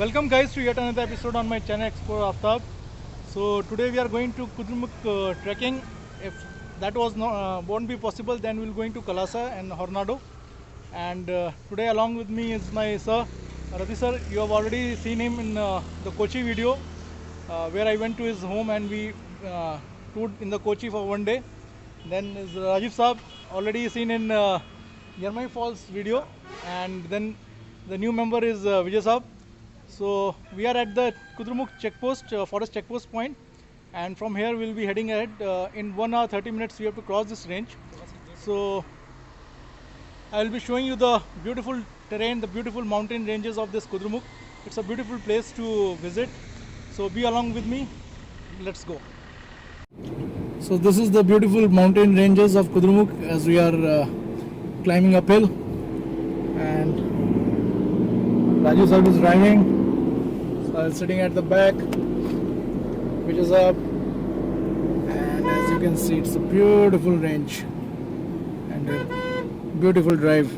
Welcome guys to yet another episode on my channel Explore Aftab. So today we are going to Kudremukh trekking. If that was not won't be possible, then we'll going to Kalasa and Hornado. And today along with me is my sir Ravi sir. You have already seen him in the Kochi video where I went to his home and we toured in the Kochi for one day. Then is Rajiv Saab, already seen in Yarmai Falls video, and then the new member is Vijay Saab. So we are at the Kudremukh checkpost, forest checkpost point, and from here we'll be heading ahead. In 1 hour 30 minutes we have to cross this range. So I will be showing you the beautiful terrain, the beautiful mountain ranges of this Kudremukh. It's a beautiful place to visit. So be along with me. Let's go. So this is the beautiful mountain ranges of Kudremukh as we are climbing uphill, and Raju sir is driving. So I'm sitting at the back, which is up, and as you can see, it's a beautiful range and a beautiful drive.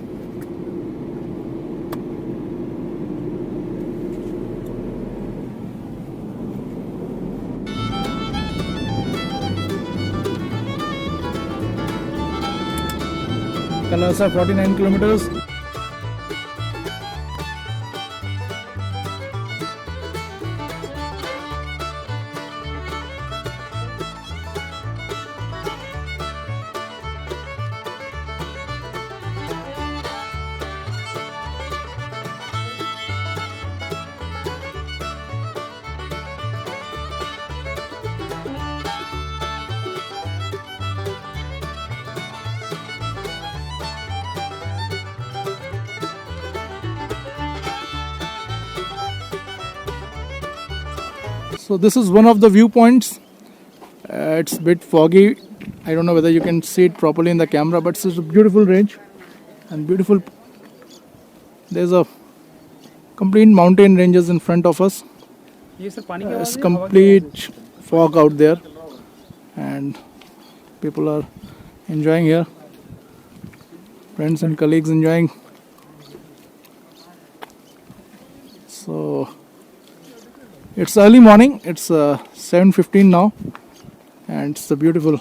Kalasa 49 kilometers. So this is one of the viewpoints. It's a bit foggy. I don't know whether you can see it properly in the camera, but it's a beautiful range and beautiful. There's a complete mountain ranges in front of us. It's complete fog out there, and people are enjoying here. Friends and colleagues enjoying. So it's early morning, it's 7:15 now, and it's a beautiful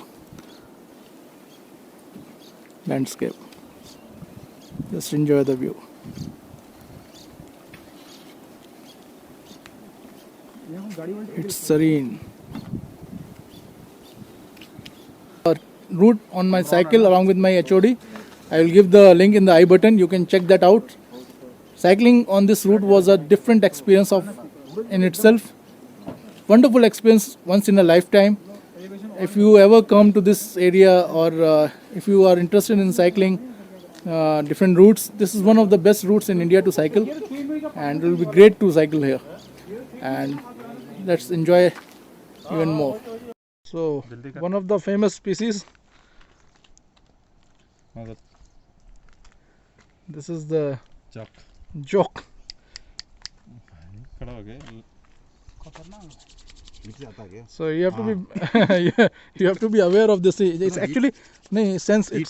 landscape. Just enjoy the view. It's serene. Route on my cycle along with my HOD. I will give the link in the I button, you can check that out. Cycling on this route was a different experience in itself. Wonderful experience once in a lifetime. If you ever come to this area, or if you are interested in cycling different routes, this is one of the best routes in India to cycle, and it will be great to cycle here, and let's enjoy even more. So one of the famous species, this is the jock. So you have to be you have to be aware of this. It's actually it sense. So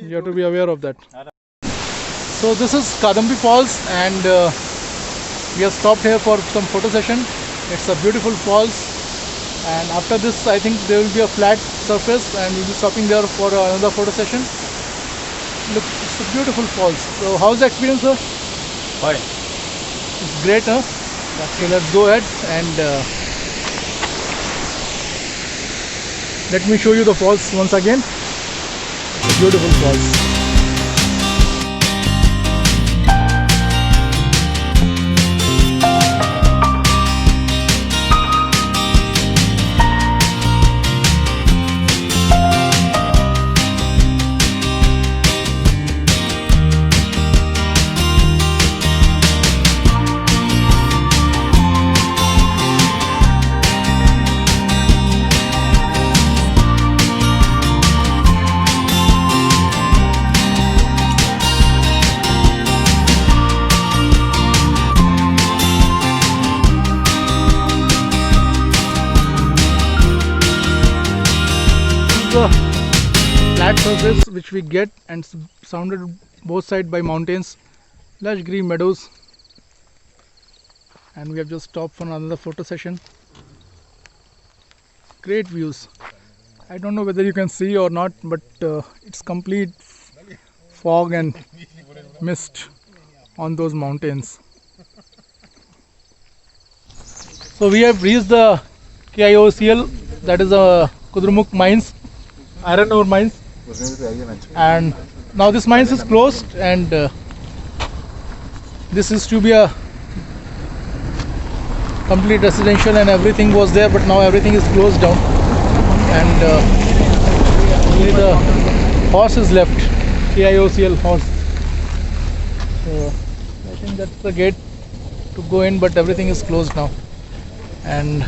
you have to be aware of that. So this is Kadambi Falls, and we have stopped here for some photo session. It's a beautiful falls, and after this I think there will be a flat surface, and we'll be stopping there for another photo session. Look, it's a beautiful falls. So how's the experience, sir? Fine. It's great, huh? Okay, let's go ahead and let me show you the falls once again. It's a beautiful falls. flat surface which we get and surrounded both sides by mountains, lush green meadows, and we have just stopped for another photo session. Great views. I don't know whether you can see or not, but it's complete fog and mist on those mountains. So we have reached the KIOCL, that is Kudremukh mines, iron ore mines, and now this mines is closed, and this used to be a complete residential and everything was there, but now everything is closed down, and only the horse is left, KIOCL horse. So I think that's the gate to go in, but everything is closed now, and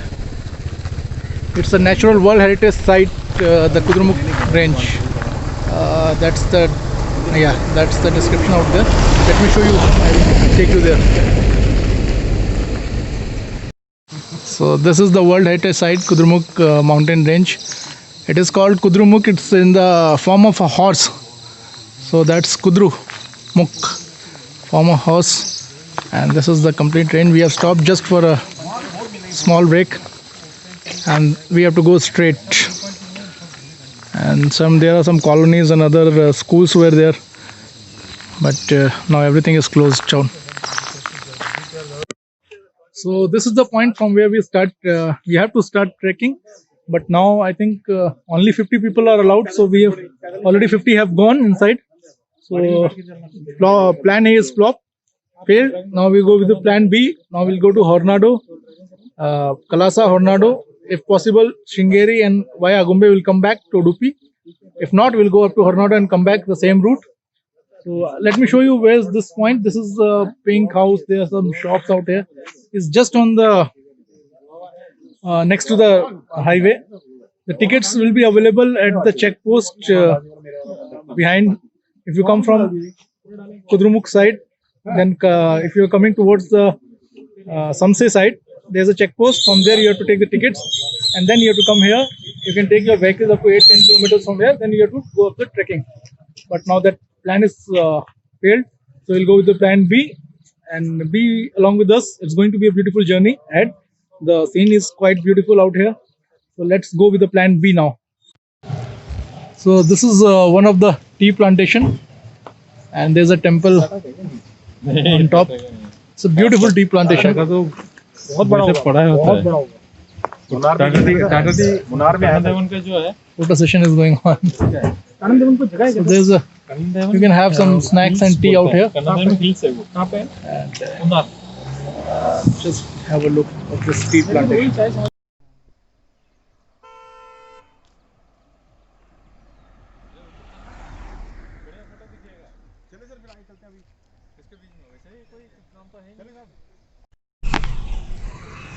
it's a natural World Heritage Site, the Kudremukh range. That's the description out there. Let me show you. I will take you there. So this is the World Heritage Site, Kudremukh mountain range. It is called Kudremukh. It's in the form of a horse. So that's Kudremukh, form of horse. And this is the complete range. We have stopped just for a small break, and we have to go straight. And there are some colonies and other schools were there, but now everything is closed down. So this is the point from where we start. We have to start trekking, but now I think only 50 people are allowed. So we have already 50 have gone inside. So plan A is failed. Now we go with the plan B. Now we'll go to Hornado, Kalasa, Hornado. If possible, Shringeri and via Agumbe will come back to Udupi. If not, we'll go up to Hornado and come back the same route. So let me show you where's this point. This is a pink house. There are some shops out here. It's just on the next to the highway. The tickets will be available at the check post behind. If you come from Kudremukh side, then if you're coming towards the Samse side, there's a check post. From there you have to take the tickets, and then you have to come here. You can take your vehicles up to 8-10 kilometers from here. Then you have to go up the trekking. But now that plan is failed, so we'll go with the plan B, and be along with us. It's going to be a beautiful journey ahead. The scene is quite beautiful out here. So let's go with the plan B now. So this is one of the tea plantation, and there's a temple on top. It's a beautiful tea plantation. बहुत बड़ा होगा मुनार में देवन का जो है photo session is going on. So there's a, you can have some snacks and tea out here, and just have a look of this tea plantation.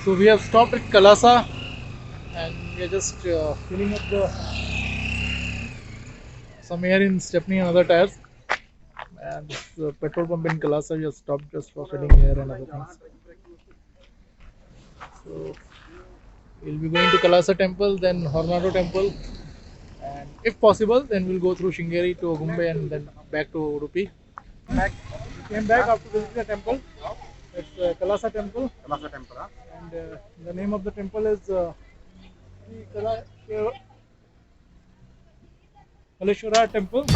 So we have stopped at Kalasa, and we are just filling up some air in Stepney and other tires. And the petrol pump in Kalasa, we have stopped just for filling air and other things. So we'll be going to Kalasa temple, then Hornado temple, and if possible, then we'll go through Shringeri to Agumbe and then back to Udupi. We came back after visiting the temple. It's Kalasa temple. And the name of the temple is Kaleshwara temple.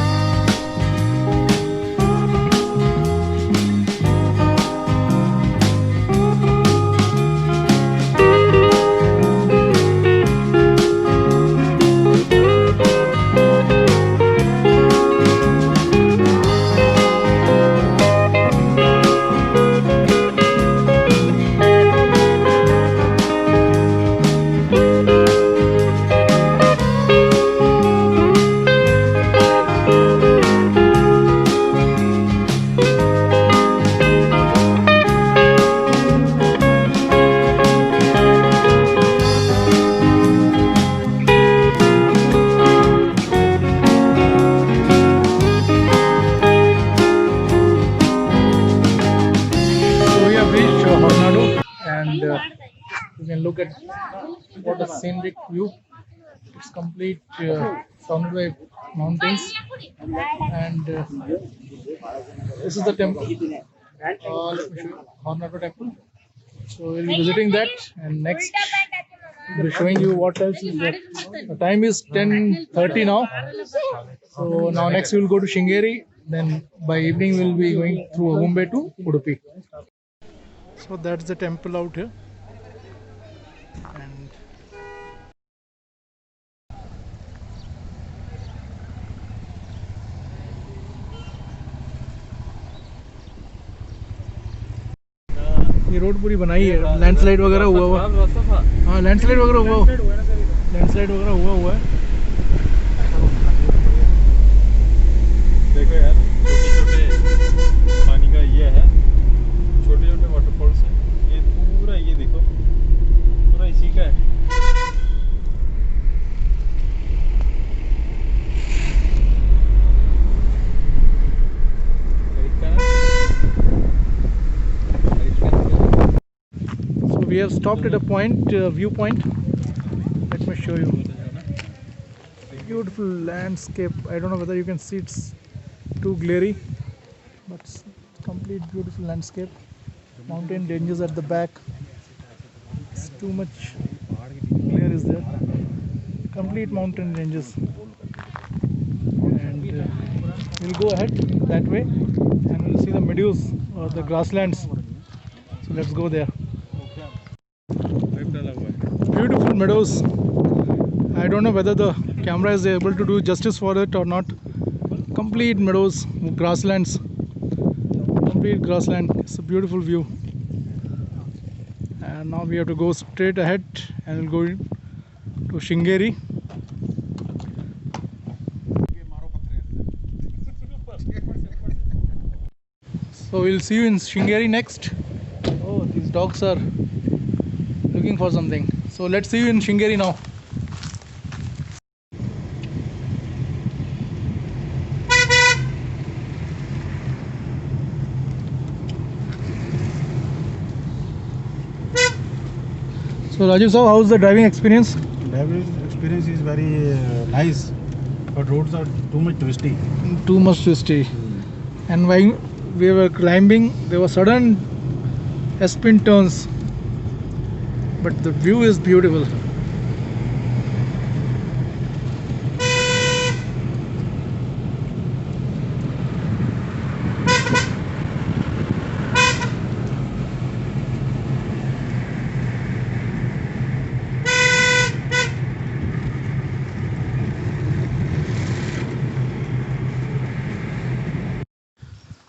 You can look at what a scenic view. It's complete surrounded by mountains, and this is the temple. Let me show you Hornado Temple. So we'll be visiting that, and next we'll be showing you what else is there. The time is 10:30 now. So now next we'll go to Shingeri. Then by evening we'll be going through Mumbai to Udupi. So that's the temple out here. And ये road पूरी बनाई है, landslide वगैरह हुआ हाँ landslide वगैरह हुआ है। देखो यार छोटे छोटे पानी का ये है, छोटे छोटे वाटरफॉल्स हैं, ये पूरा ये देखो पूरा इसी का है। So we have stopped at a point, viewpoint. Let me show you. Beautiful landscape. I don't know whether you can see, it's too glary, but it's complete beautiful landscape. Mountain ranges at the back. It's too much glare is there. Complete mountain ranges. And we'll go ahead that way and we'll see the meadows or the grasslands. So let's go there. Beautiful meadows. I don't know whether the camera is able to do justice for it or not. Complete meadows, grasslands, complete grassland. It's a beautiful view. And now we have to go straight ahead and we'll go to Shingeri. So we'll see you in Shingeri next. Oh, these dogs are looking for something. So let's see you in Shingeri now. So Rajiv sir, how's the driving experience? Driving experience is very nice, but roads are too much twisty. Too much twisty. And while we were climbing, there were sudden S-pin turns, but the view is beautiful.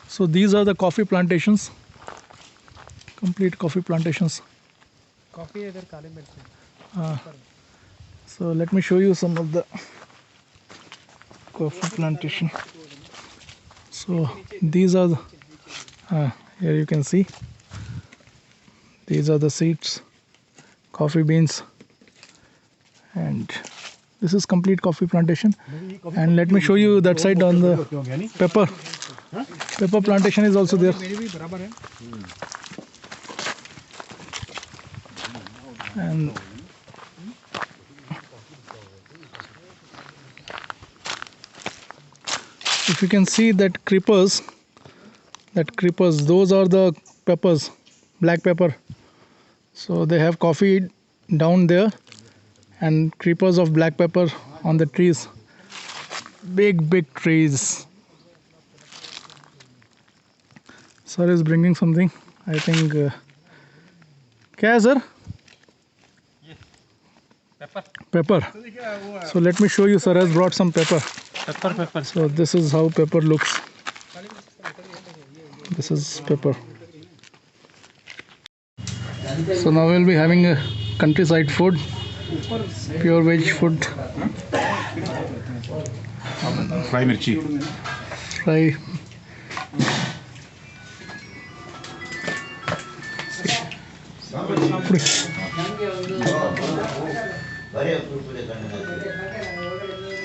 So these are the coffee plantations, complete coffee plantations. Coffee is kale mirchi. So let me show you some of the coffee plantation. So these are the, here you can see, these are the seeds, coffee beans, and this is complete coffee plantation. And let me show you that side on the pepper. Pepper plantation is also there. And if you can see that creepers, those are the peppers, black pepper. So they have coffee down there and creepers of black pepper on the trees. Big trees. Sir is bringing something, I think. क्या है sir? Pepper. So let me show you. Sir has brought some pepper. Pepper. So this is how pepper looks. This is pepper. So now we'll be having a countryside food, pure veg food. Fry mirchi. Fry.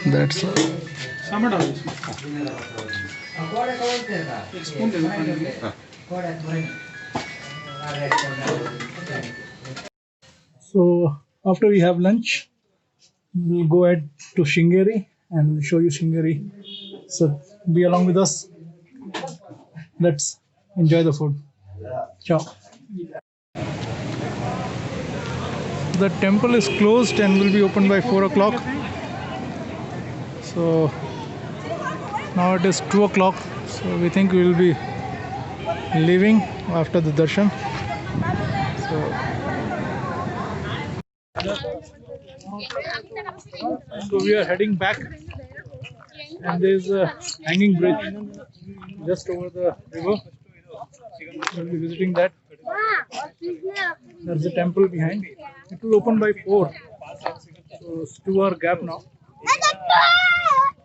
That's all. So after we have lunch, we'll go ahead to Shingeri and show you Shingeri. So be along with us. Let's enjoy the food. Ciao. The temple is closed and will be opened by 4 o'clock. So now it is 2 o'clock. So we think we will be leaving after the darshan. So we are heading back, and there is a hanging bridge just over the river. We'll be visiting that. There's a temple behind. It will open by 4. So it's 2 hour gap now.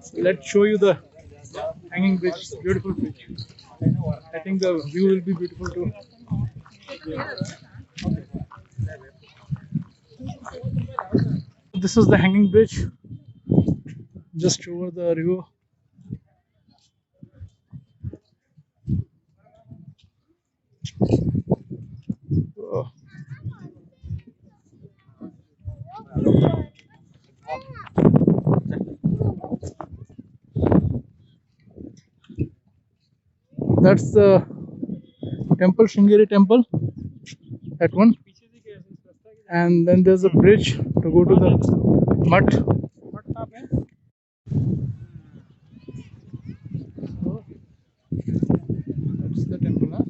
So let's show you the hanging bridge. Beautiful bridge. I think the view will be beautiful too. This is the hanging bridge just over the river. Oh. That's the temple, Shingeri temple, that one. And then there's a bridge to go to the mutt. So, that's the temple, huh?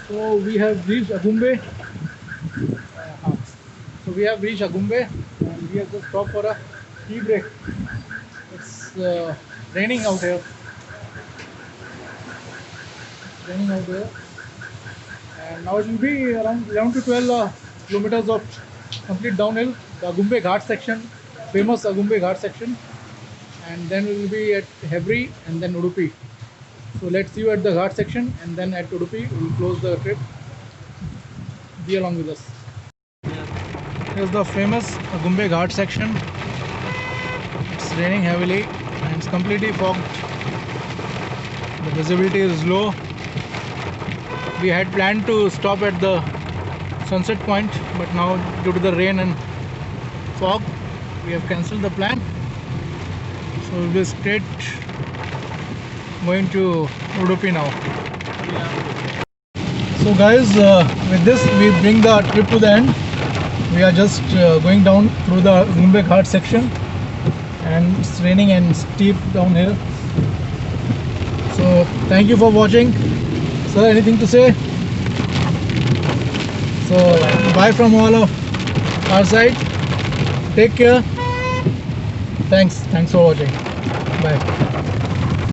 So we have reached Agumbe. So we have reached Agumbe, and we have just stopped for a tea break. It's raining out here. It's raining out here, and now it will be around 11 to 12 kilometers of complete downhill. The Agumbe Ghat section, famous Agumbe Ghat section, and then we will be at Hebri and then Udupi. So let's see you at the Ghat section, and then at Udupi we will close the trip. Be along with us. Here's the famous Agumbe Ghat section. It's raining heavily and it's completely fogged. The visibility is low. We had planned to stop at the sunset point, but now due to the rain and fog, we have cancelled the plan. So we'll be straight going to Udupi now. So guys, with this we bring the trip to the end. We are just going down through the Agumbe Ghat section, and it's raining and steep downhill. So thank you for watching. Sir, anything to say? So bye from all of our side. Take care. Thanks for watching. Bye.